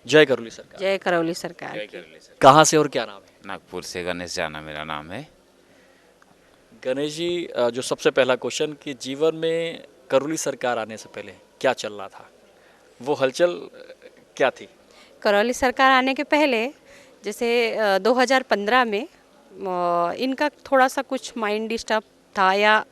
जय करौली सरकार। जय करौली सरकार जय की। करौली सर। कहाँ से और क्या नाम है? नागपुर से गणेश जाना मेरा नाम है। गणेश जी, जो सबसे पहला क्वेश्चन कि जीवन में करौली सरकार आने से पहले क्या चल रहा था, वो हलचल क्या थी? करौली सरकार आने के पहले जैसे 2015 में इनका थोड़ा सा कुछ माइंड डिस्टर्ब था या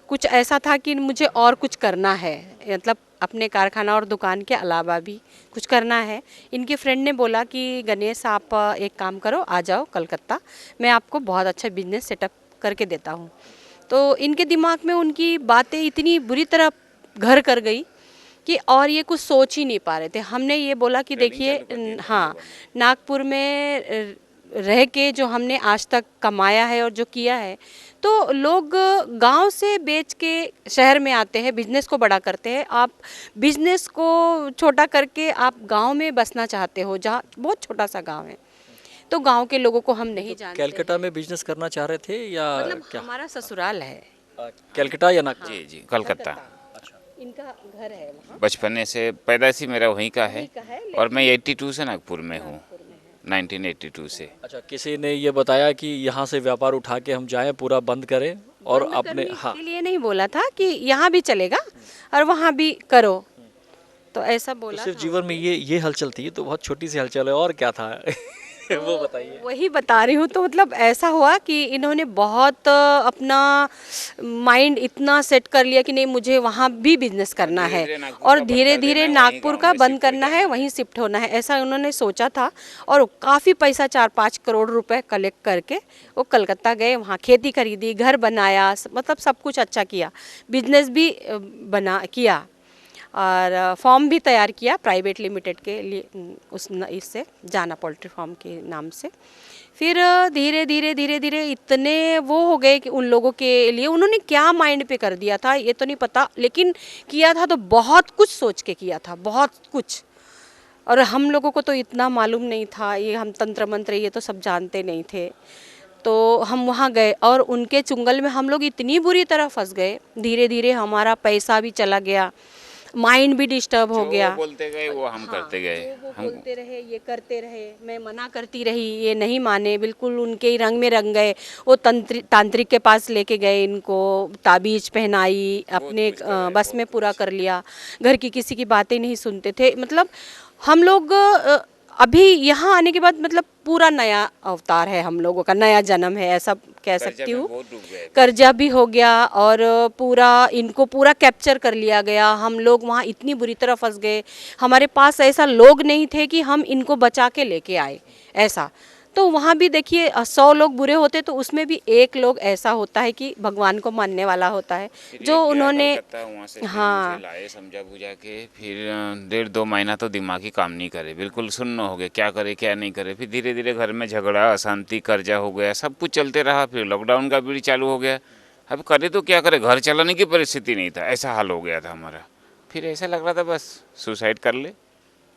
कुछ ऐसा था कि मुझे और कुछ करना है, मतलब अपने कारखाना और दुकान के अलावा भी कुछ करना है। इनके फ्रेंड ने बोला कि गणेश आप एक काम करो, आ जाओ कलकत्ता, मैं आपको बहुत अच्छा बिजनेस सेटअप करके देता हूँ। तो इनके दिमाग में उनकी बातें इतनी बुरी तरह घर कर गई कि और ये कुछ सोच ही नहीं पा रहे थे। हमने ये बोला कि देखिए हाँ, नागपुर में रह के जो हमने आज तक कमाया है और जो किया है, तो लोग गांव से बेच के शहर में आते हैं, बिजनेस को बड़ा करते हैं। आप बिजनेस को छोटा करके आप गांव में बसना चाहते हो, जहाँ बहुत छोटा सा गांव है, तो गांव के लोगों को हम नहीं जानते। कलकत्ता में बिजनेस करना चाह रहे थे या मतलब क्या? हमारा ससुराल है कलकत्ता या नागपुर? जी जी, कलकत्ता। इनका घर है वहाँ, बचपने से पैदाइशी मेरा वहीं का है। वहीं का है, और मैं 82 से नागपुर में हूँ, 1982 से। अच्छा, किसी ने ये बताया कि यहाँ से व्यापार उठा के हम जाएं, पूरा बंद करें और बंद अपने करने हाँ के लिए नहीं बोला था कि यहाँ भी चलेगा और वहाँ भी करो, तो ऐसा तो बोला सिर्फ था। जीवन में ये हलचल थी, तो बहुत छोटी सी हलचल है, और क्या था? वो बताइए। वही बता रही हूँ। तो मतलब ऐसा हुआ कि इन्होंने बहुत अपना माइंड इतना सेट कर लिया कि नहीं, मुझे वहाँ भी बिजनेस करना है धीरे-धीरे नागपुर और का धीरे पत्ता धीरे देना है, वहीं नागपुर गाँव का में बंद शिफ्ट हो करना है, जाना वहीं शिफ्ट होना है, ऐसा उन्होंने सोचा था। और काफ़ी पैसा 4-5 करोड़ रुपए कलेक्ट करके वो कलकत्ता गए, वहाँ खेती खरीदी, घर बनाया, मतलब सब कुछ अच्छा किया, बिजनेस भी बना किया और फॉर्म भी तैयार किया प्राइवेट लिमिटेड के लिए, उस इससे जाना पोल्ट्री फार्म के नाम से। फिर धीरे धीरे धीरे धीरे इतने वो हो गए कि उन लोगों के लिए उन्होंने क्या माइंड पे कर दिया था ये तो नहीं पता, लेकिन किया था तो बहुत कुछ सोच के किया था, बहुत कुछ। और हम लोगों को तो इतना मालूम नहीं था, ये हम तंत्र मंत्र ये तो सब जानते नहीं थे। तो हम वहाँ गए और उनके चुंगल में हम लोग इतनी बुरी तरह फंस गए, धीरे धीरे हमारा पैसा भी चला गया, माइंड भी डिस्टर्ब हो जो गया। वो बोलते गए वो हम करते गए। जो वो हम बोलते रहे ये करते रहे, मैं मना करती रही, ये नहीं माने, बिल्कुल उनके ही रंग में रंग गए। वो तांत्रिक के पास लेके गए, इनको ताबीज पहनाई, अपने बस में पूरा कर लिया, घर की किसी की बातें नहीं सुनते थे। मतलब हम लोग अभी यहाँ आने के बाद मतलब पूरा नया अवतार है, हम लोगों का नया जन्म है, ऐसा कह सकती हूँ। बहुत डूब गए। कर्जा भी हो गया और पूरा इनको पूरा कैप्चर कर लिया गया। हम लोग वहाँ इतनी बुरी तरह फंस गए, हमारे पास ऐसा लोग नहीं थे कि हम इनको बचा के लेके आए, ऐसा। तो वहाँ भी देखिए 100 लोग बुरे होते तो उसमें भी एक लोग ऐसा होता है कि भगवान को मानने वाला होता है, जो उन्होंने वहाँ से हाँ मुझे लाए समझा बुझा के। फिर 1.5-2 महीना तो दिमाग ही काम नहीं करे, बिल्कुल सुन्न हो गए, क्या करे क्या नहीं करे। फिर धीरे धीरे घर में झगड़ा, अशांति, कर्जा हो गया, सब कुछ चलते रहा। फिर लॉकडाउन का भी चालू हो गया। अब करे तो क्या करे, घर चलाने की परिस्थिति नहीं था, ऐसा हाल हो गया था हमारा। फिर ऐसा लग रहा था बस सुसाइड कर ले,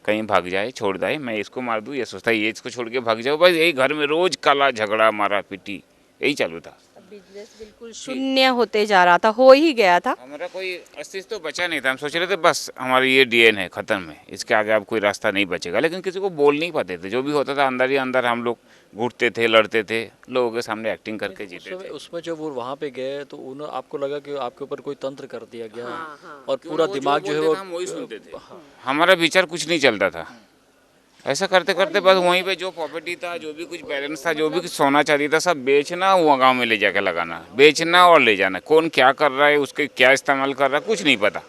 कहीं भाग जाए, छोड़ दाए, मैं इसको मार दूँ, ये सोचता है ये इसको छोड़ के भाग जाओ, बस यही घर में रोज काला झगड़ा, मारा पीटी, यही चालू था। बिजनेस बिल्कुल शून्य होते जा रहा था, हो ही गया था। हमारा कोई अस्तित्व तो बचा नहीं था। हम सोच रहे थे बस हमारी ये डीएन है, खत्म है, इसके आगे अब कोई रास्ता नहीं बचेगा। लेकिन किसी को बोल नहीं पाते थे, जो भी होता था अंदर ही अंदर हम लोग घुटते थे, लड़ते थे, लोगों के सामने एक्टिंग करके जीते थे। उसमें जब वो वहाँ पे गए तो उन्होंने आपको लगा कि आपके ऊपर कोई तंत्र कर दिया गया, हाँ। और पूरा दिमाग जो है वो हम वही सुनते थे, हमारा विचार कुछ नहीं चलता था। ऐसा करते करते बस वहीं पे जो प्रॉपर्टी था, जो भी कुछ बैलेंस था, जो भी कुछ सोना चांदी था, सब बेचना, वो गांव में ले जाकर लगाना, बेचना और ले जाना। कौन क्या कर रहा है, उसके क्या इस्तेमाल कर रहा है, कुछ नहीं पता।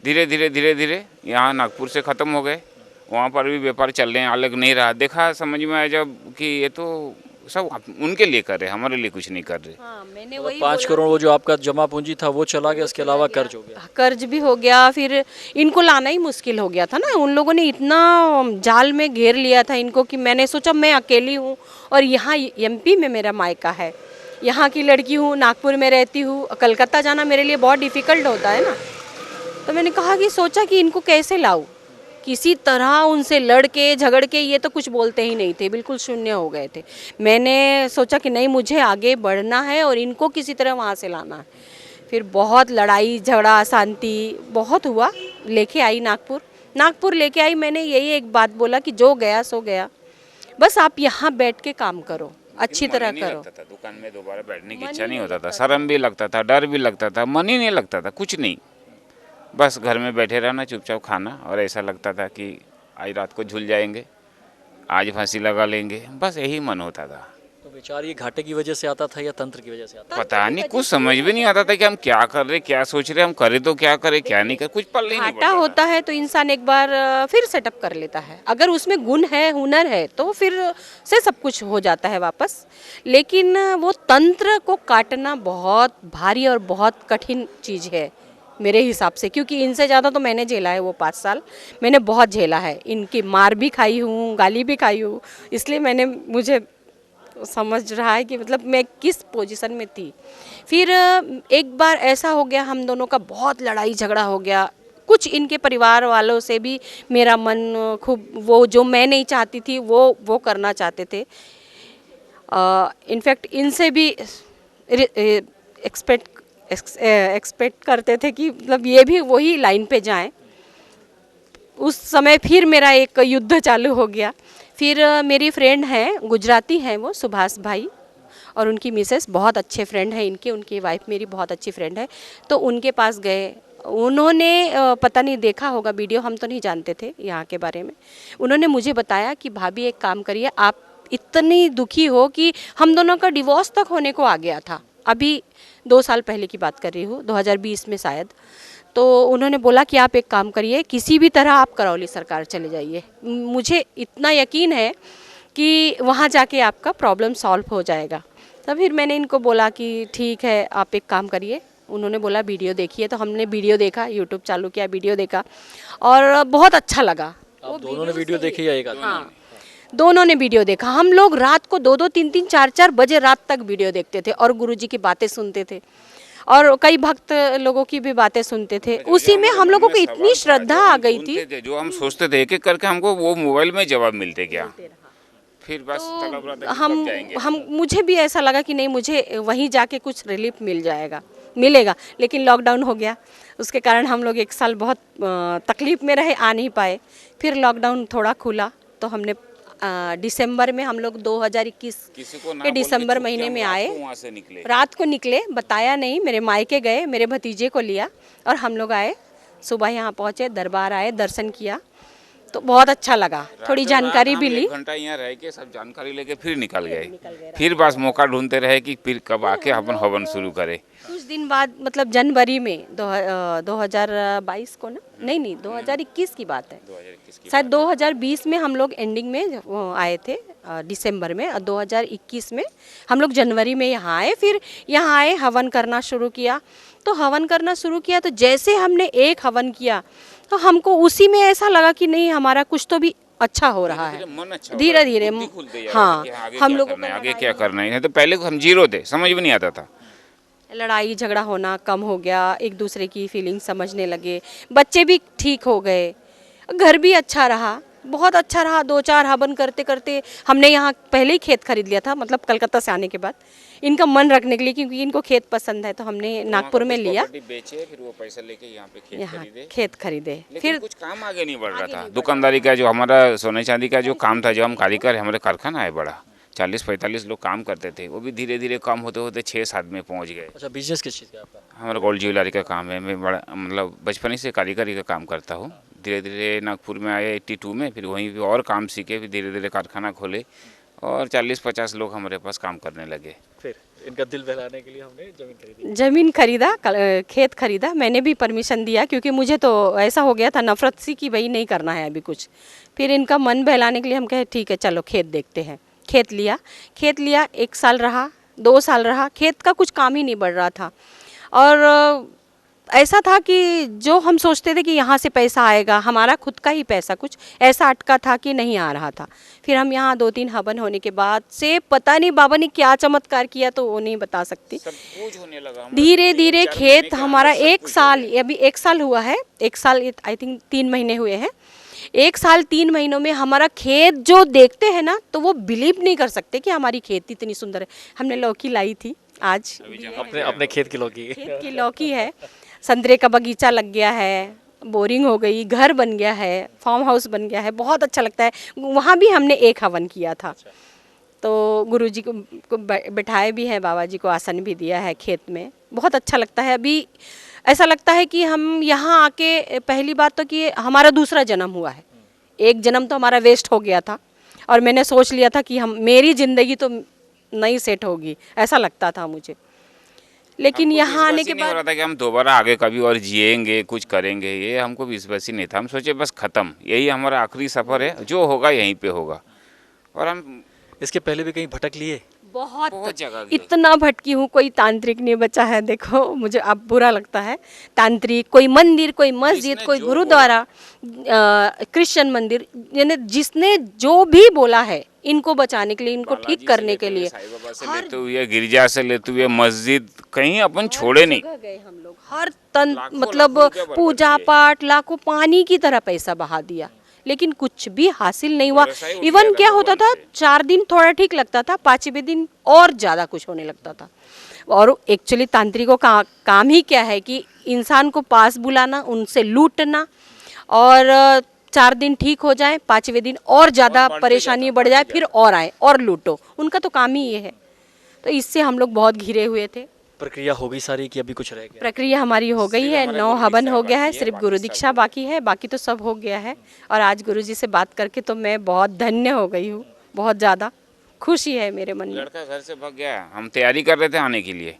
धीरे धीरे धीरे धीरे यहाँ नागपुर से ख़त्म हो गए, वहाँ पर भी व्यापार चलने अलग नहीं रहा। देखा, समझ में आया जब कि ये तो सब उनके लिए कर रहे, हमारे लिए कुछ नहीं कर रहे। हाँ, मैंने वही 5 करोड़ वो जो आपका जमा पूंजी था वो चला गया, इसके अलावा कर्ज हो गया। कर्ज भी हो गया, फिर इनको लाना ही मुश्किल हो गया था ना। उन लोगों ने इतना जाल में घेर लिया था इनको कि मैंने सोचा मैं अकेली हूँ और यहाँ एमपी में मेरा मायका है, यहाँ की लड़की हूँ, नागपुर में रहती हूँ, कलकत्ता जाना मेरे लिए बहुत डिफ़िकल्ट होता है ना। तो मैंने कहा कि सोचा कि इनको कैसे लाऊं, किसी तरह उनसे लड़ के झगड़ के, ये तो कुछ बोलते ही नहीं थे, बिल्कुल शून्य हो गए थे। मैंने सोचा कि नहीं, मुझे आगे बढ़ना है और इनको किसी तरह वहाँ से लाना है। फिर बहुत लड़ाई झगड़ा अशांति बहुत हुआ, लेके आई नागपुर, नागपुर लेके आई, मैंने यही एक बात बोला कि जो गया सो गया, बस आप यहाँ बैठ के काम करो, अच्छी तरह मन ही नहीं करो। लगता था दुकान में दोबारा बैठने की इच्छा नहीं होता था, शर्म भी लगता था, डर भी लगता था, मन ही नहीं लगता था, कुछ नहीं, बस घर में बैठे रहना, चुपचाप खाना, और ऐसा लगता था कि आज रात को झूल जाएंगे, आज फांसी लगा लेंगे, बस यही मन होता था। तो विचार ये घाटे की वजह से आता था या तंत्र की वजह से आता पता नहीं, कुछ समझ भी नहीं आता था कि हम क्या कर रहे, क्या सोच रहे, हम करें तो क्या करें, क्या नहीं करें, कुछ पल नहीं घाटा होता है तो इंसान एक बार फिर सेटअप कर लेता है, अगर उसमें गुण है, हुनर है, तो फिर से सब कुछ हो जाता है वापस। लेकिन वो तंत्र को काटना बहुत भारी और बहुत कठिन चीज़ है मेरे हिसाब से, क्योंकि इनसे ज़्यादा तो मैंने झेला है, वो 5 साल मैंने बहुत झेला है, इनकी मार भी खाई हूँ, गाली भी खाई हूँ, इसलिए मुझे समझ रहा है कि मतलब मैं किस पोजीशन में थी। फिर एक बार ऐसा हो गया, हम दोनों का बहुत लड़ाई झगड़ा हो गया, कुछ इनके परिवार वालों से भी मेरा मन खूब, वो जो मैं नहीं चाहती थी वो करना चाहते थे। इनफैक्ट इनसे भी एक्सपेक्ट करते थे कि मतलब ये भी वही लाइन पे जाएं। उस समय फिर मेरा एक युद्ध चालू हो गया। फिर मेरी फ्रेंड हैं, गुजराती हैं वो, सुभाष भाई, और उनकी मिसेस बहुत अच्छे फ्रेंड हैं इनके, उनकी वाइफ मेरी बहुत अच्छी फ्रेंड है, तो उनके पास गए। उन्होंने पता नहीं देखा होगा वीडियो, हम तो नहीं जानते थे यहाँ के बारे में। उन्होंने मुझे बताया कि भाभी एक काम करिए, आप इतनी दुखी हो कि हम दोनों का डिवोर्स तक होने को आ गया था, अभी 2 साल पहले की बात कर रही हूँ, 2020 में शायद। तो उन्होंने बोला कि आप एक काम करिए, किसी भी तरह आप करौली सरकार चले जाइए, मुझे इतना यकीन है कि वहाँ जाके आपका प्रॉब्लम सॉल्व हो जाएगा। तब फिर मैंने इनको बोला कि ठीक है, आप एक काम करिए। उन्होंने बोला वीडियो देखिए, तो हमने वीडियो देखा, यूट्यूब चालू किया, वीडियो देखा और बहुत अच्छा लगा। आप दोनों ने वीडियो देखी या एक आदमी? हाँ, दोनों ने वीडियो देखा। हम लोग रात को 2-2, 3-3, 4-4 बजे रात तक वीडियो देखते थे और गुरुजी की बातें सुनते थे और कई भक्त लोगों की भी बातें सुनते थे। उसी में हम लोगों को इतनी श्रद्धा आ गई थी, जो हम सोचते थे एक एक करके हमको वो मोबाइल में जवाब मिलते क्या, फिर बस तलब रहा था कि कब जाएंगे। हम मुझे भी ऐसा लगा कि नहीं, मुझे वहीं जाके कुछ रिलीफ मिलेगा। लेकिन लॉकडाउन हो गया, उसके कारण हम लोग 1 साल बहुत तकलीफ में रहे, आ नहीं पाए। फिर लॉकडाउन थोड़ा खुला तो हमने दिसंबर में, हम लोग 2021 के दिसंबर महीने में आए, रात को निकले, बताया नहीं, मेरे मायके गए, मेरे भतीजे को लिया और हम लोग आए। सुबह यहाँ पहुँचे, दरबार आए, दर्शन किया, तो बहुत अच्छा लगा, थोड़ी जानकारी भी ली। 1 घंटा यहाँ रह के सब जानकारी लेके फिर निकल गए। फिर बस मौका ढूंढते रहे कि फिर कब आके अपन हवन शुरू करें। कुछ दिन बाद, मतलब जनवरी में 2022 को ना, नहीं 2021 की बात है, शायद 2020 में हम लोग एंडिंग में आए थे, दिसंबर में, और 2021 में हम लोग जनवरी में यहाँ आए। फिर यहाँ आए, हवन करना शुरू किया। तो जैसे हमने एक हवन किया तो हमको उसी में ऐसा लगा कि नहीं, हमारा कुछ तो भी अच्छा हो रहा है, धीरे धीरे। हाँ, हम लोगों को आगे क्या करना है, तो पहले हम जीरो थे, समझ भी नहीं आता था। लड़ाई झगड़ा होना कम हो गया, एक दूसरे की फीलिंग समझने लगे, बच्चे भी ठीक हो गए, घर भी अच्छा रहा, बहुत अच्छा रहा। 2-4 हवन करते करते हमने यहाँ पहले ही खेत खरीद लिया था, मतलब कलकत्ता से आने के बाद, इनका मन रखने के लिए, क्योंकि इनको खेत पसंद है, तो हमने नागपुर में लिया, बेचे, फिर वो पैसा लेके यहाँ पे यहाँ खेत खरीदे। फिर कुछ काम आगे नहीं बढ़ रहा था। दुकानदारी का जो हमारा सोने चांदी का जो काम था, जो हम कारीगर, हमारे कारखाना है बड़ा, 40-45 लोग काम करते थे, वो भी धीरे धीरे कम होते होते 6-7 में पहुंच गए। अच्छा, बिजनेस किस चीज़ का आपका? हमारा गोल्ड ज्वेलरी का काम है। मैं बड़ा मतलब बचपन ही से कारीगरी का काम करता हूँ। धीरे धीरे नागपुर में आए 82 में, फिर वहीं पे और काम सीखे, फिर धीरे धीरे कारखाना खोले और 40-50 लोग हमारे पास काम करने लगे। फिर इनका दिल बहलाने के लिए हमने ज़मीन खरीदा, खेत खरीदा। मैंने भी परमिशन दिया, क्योंकि मुझे तो ऐसा हो गया था नफरत सी कि भाई नहीं करना है अभी कुछ। फिर इनका मन बहलाने के लिए हम कहे ठीक है चलो खेत देखते हैं। खेत लिया, 1 साल रहा, 2 साल रहा, खेत का कुछ काम ही नहीं बढ़ रहा था। और ऐसा था कि जो हम सोचते थे कि यहाँ से पैसा आएगा, हमारा खुद का ही पैसा कुछ ऐसा अटका था कि नहीं आ रहा था। फिर हम यहाँ 2-3 हवन होने के बाद से पता नहीं बाबा ने क्या चमत्कार किया, तो वो नहीं बता सकती। सब कुछ होने लगा, धीरे धीरे खेत हमारा 1 साल, अभी 1 साल हुआ है, 1 साल आई थिंक 3 महीने हुए हैं। 1 साल 3 महीनों में हमारा खेत जो देखते हैं ना, तो वो बिलीव नहीं कर सकते कि हमारी खेती इतनी सुंदर है। हमने लौकी लाई थी आज, अपने खेत की लौकी है, संतरे का बगीचा लग गया है, बोरिंग हो गई, घर बन गया है, फार्म हाउस बन गया है, बहुत अच्छा लगता है। वहाँ भी हमने एक हवन किया था। तो गुरुजी को बैठाए भी हैं, बाबा जी को आसन भी दिया है खेत में। बहुत अच्छा लगता है। अभी ऐसा लगता है कि हम यहाँ आके, पहली बात तो कि हमारा दूसरा जन्म हुआ है। एक जन्म तो हमारा वेस्ट हो गया था और मैंने सोच लिया था कि हम मेरी ज़िंदगी तो नहीं सेट होगी, ऐसा लगता था मुझे। लेकिन हमको यहाँ आने विश्वास के ही नहीं हो बाद रहा था कि हम दोबारा आगे कभी और जिएंगे, कुछ करेंगे, ये हमको विश्वास ही नहीं था। हम सोचे बस खत्म, यही हमारा आखिरी सफर है, जो होगा यहीं पे होगा। और हम इसके पहले भी कहीं भटक लिए? बहुत जगह गए। इतना भटकी हूँ, कोई तांत्रिक नहीं बचा है। देखो मुझे अब बुरा लगता है। तांत्रिक, कोई मंदिर, कोई मस्जिद, जिसने कोई जो गुरुद्वारा, क्रिश्चियन मंदिर, यानी जिसने जो भी बोला है इनको बचाने के लिए, इनको बालाजी ठीक से करने लेते के हुए, लिए, साईं बाबा से हर लेते हुए, गिरजा से लेते हुए, मस्जिद, कहीं अपन हर छोड़े नहीं। जगह गए हम लोग। हर तन लाखों मतलब लाखों रुपया बर्बाद पूजा किए। पाठ, लाखों पानी की तरह पैसा बहा दिया, लेकिन कुछ भी हासिल नहीं हुआ। भरोसा ही उठ इवन गया था क्या होता भगवान था, से। 4 दिन थोड़ा ठीक लगता था, 5वें दिन और ज़्यादा कुछ होने लगता था। और एक्चुअली तांत्रिकों का काम ही क्या है कि इंसान को पास बुलाना, उनसे लूटना, और 4 दिन ठीक हो जाए, 5वें दिन और ज़्यादा बढ़ते परेशानी जाता, बढ़ जाए, बढ़ते फिर जाता। और आए और लूटो। उनका तो काम ही ये है। तो इससे हम लोग बहुत घिरे हुए थे। प्रक्रिया हो गई सारी कि अभी कुछ रह गया? प्रक्रिया हमारी हो गई सिर्फ है, हमारा 9 गुरु हवन दीक्षा हो गया है, बाकी है, सिर्फ बाकी गुरु सब दीक्षा हो गया। बाकी है, बाकी तो सब हो गया है। और आज गुरु जी से बात करके तो मैं बहुत धन्य हो गई हूँ, बहुत ज़्यादा खुशी है मेरे मन में। लड़का घर से भाग गया, हम तैयारी कर रहे थे आने के लिए,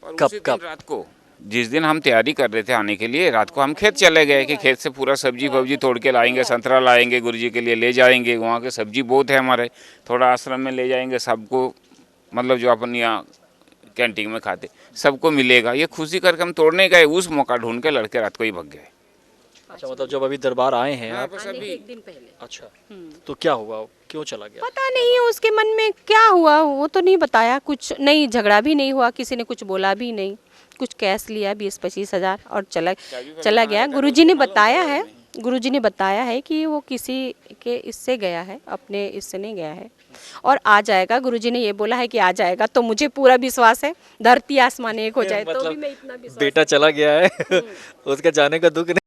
और कब उसी दिन कब? रात को, जिस दिन हम तैयारी कर रहे थे आने के लिए, रात को हम खेत चले गए कि खेत से पूरा सब्जी फब्जी तोड़ के लाएंगे, संतरा लाएंगे, गुरुजी के लिए ले जाएंगे। वहाँ के सब्जी बहुत है हमारे, थोड़ा आश्रम में ले जाएंगे सबको, मतलब जो अपन यहाँ कैंटीन में खाते सबको मिलेगा। ये खुशी करके हम तोड़ने गए, उस मौका ढूंढ के लड़के रात को ही भाग गए। अच्छा, मतलब जब अभी दरबार आए हैं हाँ, आप? बस आने के अभी 1 दिन पहले अच्छा, तो क्या हुआ, क्यों चला गया? पता नहीं उसके मन में क्या हुआ, वो तो नहीं बताया। कुछ नहीं, झगड़ा भी नहीं हुआ, किसी ने कुछ बोला भी नहीं। कुछ कैश लिया 20-25 हज़ार और चला गया। गुरुजी ने बताया है, गुरुजी ने बताया है कि वो किसी के इससे गया है, अपने इससे नहीं गया है, और आ जाएगा। गुरुजी ने ये बोला है कि आ जाएगा। तो मुझे पूरा विश्वास है, धरती आसमान एक हो जाए तो भी मैं इतना विश्वास। बेटा चला गया है उसके जाने का दुख नहीं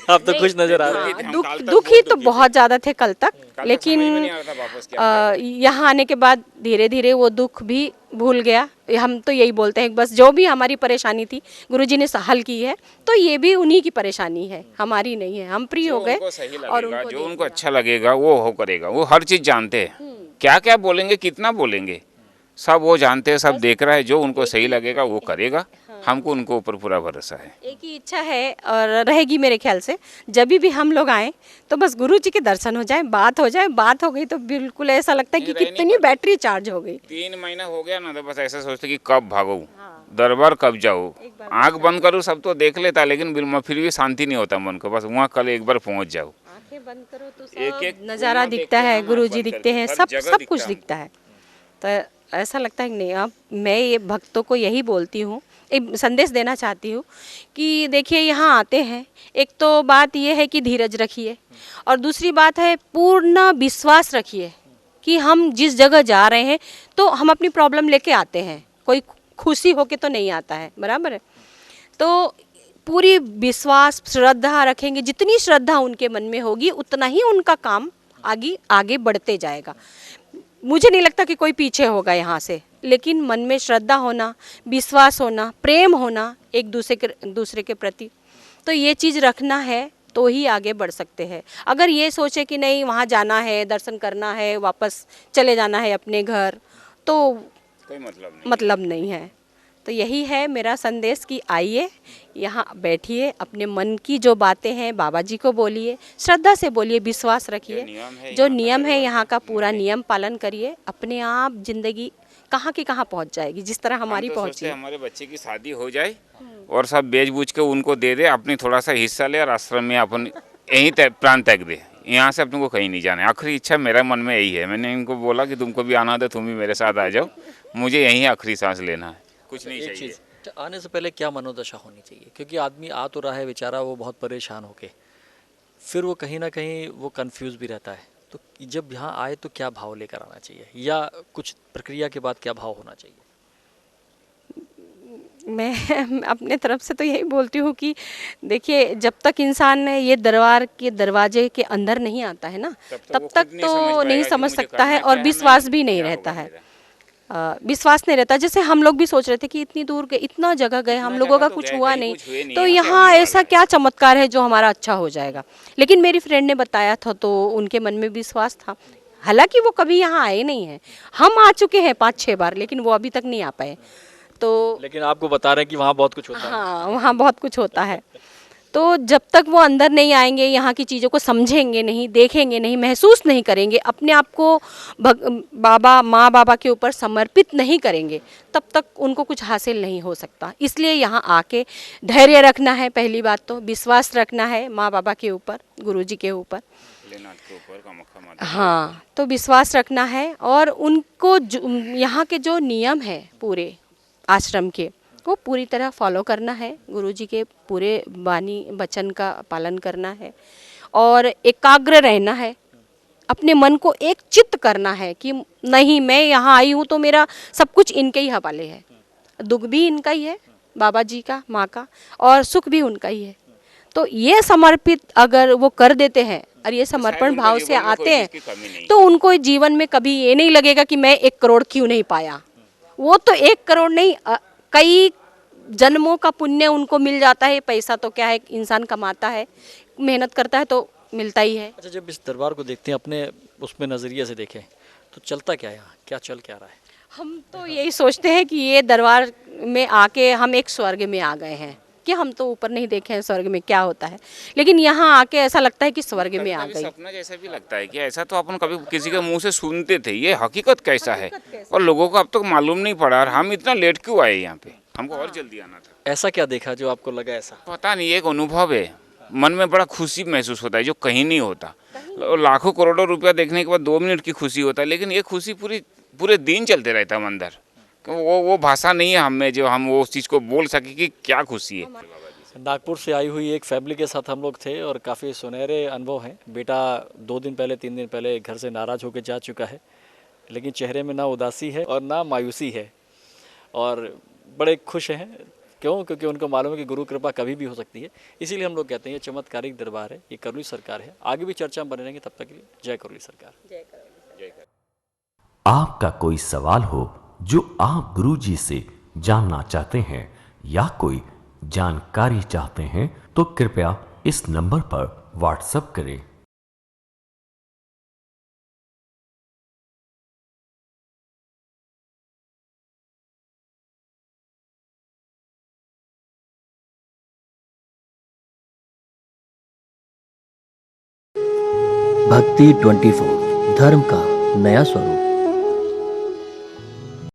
आप तो नहीं, खुश नजर आ रहे हाँ, हैं। थे, हम दुख काल तक दुखी बहुत तो दुखी थे। बहुत ज़्यादा थे कल तक, कल तक लेकिन समझ में नहीं आ रहा था वापस क्या करें। यहाँ आने के बाद धीरे धीरे वो दुख भी भूल गया। हम तो यही बोलते हैं, बस जो भी हमारी परेशानी थी गुरुजी ने हल की है, तो ये भी उन्हीं की परेशानी है, हमारी नहीं है। हम फ्री जो हो गए उनको सही और लगेगा, उनको जो दे उनको दिया। अच्छा लगेगा वो करेगा। वो हर चीज़ जानते हैं, क्या क्या बोलेंगे, कितना बोलेंगे, सब वो जानते हैं, सब देख रहा है। जो उनको सही लगेगा वो करेगा। हमको उनको ऊपर पूरा भरोसा है। एक ही इच्छा है और रहेगी मेरे ख्याल से, जब भी हम लोग आए तो बस गुरु जी के दर्शन हो जाए, बात हो जाए। बात हो गई तो बिल्कुल ऐसा लगता है कि नहीं, रह नहीं कितनी पाते। बैटरी चार्ज हो गई। 3 महीना हो गया ना, तो बस ऐसा सोचते कि कब भागो, दरबार कब जाओ। आंख बंद करूँ सब तो देख लेता, लेकिन फिर भी शांति नहीं होता मन को। बस वहाँ कल एक बार पहुँच जाओ। आंखें बंद करो तो एक सब एक नज़ारा कोना दिखता देखते है, हैं, गुरु आँख जी बंद दिखते करके, हैं, हर सब जगह सब दिखता कुछ है दिखता है। तो ऐसा लगता है कि नहीं, अब मैं ये भक्तों को यही बोलती हूँ, एक संदेश देना चाहती हूँ कि देखिए यहाँ आते हैं, एक तो बात ये है कि धीरज रखिए, और दूसरी बात है पूर्ण विश्वास रखिए कि हम जिस जगह जा रहे हैं तो हम अपनी प्रॉब्लम लेके आते हैं, कोई खुशी होके तो नहीं आता है, बराबर है। तो पूरी विश्वास श्रद्धा रखेंगे, जितनी श्रद्धा उनके मन में होगी उतना ही उनका काम आगे आगे बढ़ते जाएगा। मुझे नहीं लगता कि कोई पीछे होगा यहाँ से, लेकिन मन में श्रद्धा होना, विश्वास होना, प्रेम होना एक दूसरे के प्रति, तो ये चीज़ रखना है तो ही आगे बढ़ सकते हैं। अगर ये सोचे कि नहीं वहाँ जाना है, दर्शन करना है, वापस चले जाना है अपने घर, तो कोई मतलब नहीं। मतलब नहीं है। तो यही है मेरा संदेश कि आइए, यहाँ बैठिए, अपने मन की जो बातें हैं बाबा जी को बोलिए, श्रद्धा से बोलिए, विश्वास रखिए। जो नियम है यहाँ का पूरा नियम पालन करिए, अपने आप जिंदगी कहाँ की कहाँ पहुँच जाएगी, जिस तरह हमारी हम तो पहुँची सोचते है। हैं हमारे बच्चे की शादी हो जाए और सब बेच बूझ के उनको दे दे, अपनी थोड़ा सा हिस्सा ले और आश्रम में अपन यहीं प्राण त्याग दे। यहाँ से अपने को कहीं नहीं जाना है। आखिरी इच्छा मेरा मन में यही है। मैंने इनको बोला कि तुमको भी आना था, तुम भी मेरे साथ आ जाओ, मुझे यहीं आखिरी सांस लेना है, कुछ नहीं एक चाहिए। चीज़, आने से पहले क्या मनोदशा होनी चाहिए? क्योंकि आदमी आ तो रहा है बेचारा, वो बहुत परेशान होके, फिर वो कहीं ना कहीं वो कंफ्यूज भी रहता है। तो जब यहाँ आए तो क्या भाव लेकर आना चाहिए, या कुछ प्रक्रिया के बाद क्या भाव होना चाहिए? मैं अपने तरफ से तो यही बोलती हूँ कि देखिए, जब तक इंसान ये दरबार के दरवाजे के अंदर नहीं आता है ना, तब तक तो नहीं समझ सकता है और विश्वास भी नहीं रहता है। विश्वास नहीं रहता। जैसे हम लोग भी सोच रहे थे कि इतनी दूर गए, इतना जगह गए, हम लोगों का कुछ हुआ नहीं, तो यहाँ ऐसा क्या चमत्कार है जो हमारा अच्छा हो जाएगा। लेकिन मेरी फ्रेंड ने बताया था तो उनके मन में विश्वास था। हालांकि वो कभी यहाँ आए नहीं हैं, हम आ चुके हैं 5-6 बार, लेकिन वो अभी तक नहीं आ पाए। तो लेकिन आपको बता रहे हैं कि वहाँ बहुत कुछ होता है। हाँ, वहाँ बहुत कुछ होता है। तो जब तक वो अंदर नहीं आएंगे, यहाँ की चीज़ों को समझेंगे नहीं, देखेंगे नहीं, महसूस नहीं करेंगे, अपने आप को बाबा माँ बाबा के ऊपर समर्पित नहीं करेंगे, तब तक उनको कुछ हासिल नहीं हो सकता। इसलिए यहाँ आके धैर्य रखना है, पहली बात तो विश्वास रखना है माँ बाबा के ऊपर, गुरुजी के ऊपर। भोलेनाथ के ऊपर, कामाख्या माता हाँ, तो विश्वास रखना है और उनको यहाँ के जो नियम है पूरे आश्रम के, वो पूरी तरह फॉलो करना है। गुरुजी के पूरे वाणी वचन का पालन करना है और एकाग्र रहना है। अपने मन को एक चित्त करना है कि नहीं, मैं यहाँ आई हूँ तो मेरा सब कुछ इनके ही हवाले है। दुख भी इनका ही है, बाबा जी का, माँ का, और सुख भी उनका ही है। तो ये समर्पित अगर वो कर देते हैं और ये समर्पण भाव से आते हैं, तो उनको जीवन में कभी ये नहीं लगेगा कि मैं 1 करोड़ क्यों नहीं पाया। वो तो 1 करोड़ नहीं, कई जन्मों का पुण्य उनको मिल जाता है। पैसा तो क्या है, इंसान कमाता है, मेहनत करता है तो मिलता ही है। अच्छा, जब इस दरबार को देखते हैं अपने उसमें नज़रिए से देखें तो चलता क्या है यहाँ, क्या चल क्या रहा है? हम तो यही सोचते हैं कि ये दरबार में आके हम एक स्वर्ग में आ गए हैं, कि हम तो ऊपर नहीं देखे हैं स्वर्ग में क्या होता है, लेकिन यहाँ आके ऐसा लगता है कि स्वर्ग में आ गए। सपना जैसा भी लगता है कि ऐसा तो अपन कभी किसी के मुंह से सुनते थे, ये हकीकत कैसा है और लोगों को अब तक मालूम नहीं पड़ा। और हम इतना लेट क्यों आए यहाँ पे, हमको और जल्दी आना था। ऐसा क्या देखा जो आपको लगा ऐसा? पता नहीं, एक अनुभव है, मन में बड़ा खुशी महसूस होता है जो कहीं नहीं होता। लाखों करोड़ों रुपया देखने के बाद 2 मिनट की खुशी होता है, लेकिन ये खुशी पूरे दिन चलते रहता है अंदर। वो भाषा नहीं है हमें जो हम वो उस चीज़ को बोल सके कि क्या खुशी है। नागपुर से आई हुई एक फैमिली के साथ हम लोग थे और काफ़ी सुनहरे अनुभव हैं। बेटा 2 दिन पहले 3 दिन पहले घर से नाराज़ होकर जा चुका है, लेकिन चेहरे में ना उदासी है और ना मायूसी है और बड़े खुश हैं। क्यों? क्योंकि उनको मालूम है कि गुरु कृपा कभी भी हो सकती है। इसीलिए हम लोग कहते हैं ये चमत्कारिक दरबार है, ये करुली सरकार है। आगे भी चर्चा में बने रहेंगे, तब तक के लिए जय करुली सरकार। आपका कोई सवाल हो जो आप गुरुजी से जानना चाहते हैं या कोई जानकारी चाहते हैं तो कृपया इस नंबर पर व्हाट्सएप करें। भक्ति 24 धर्म का नया स्वरूप।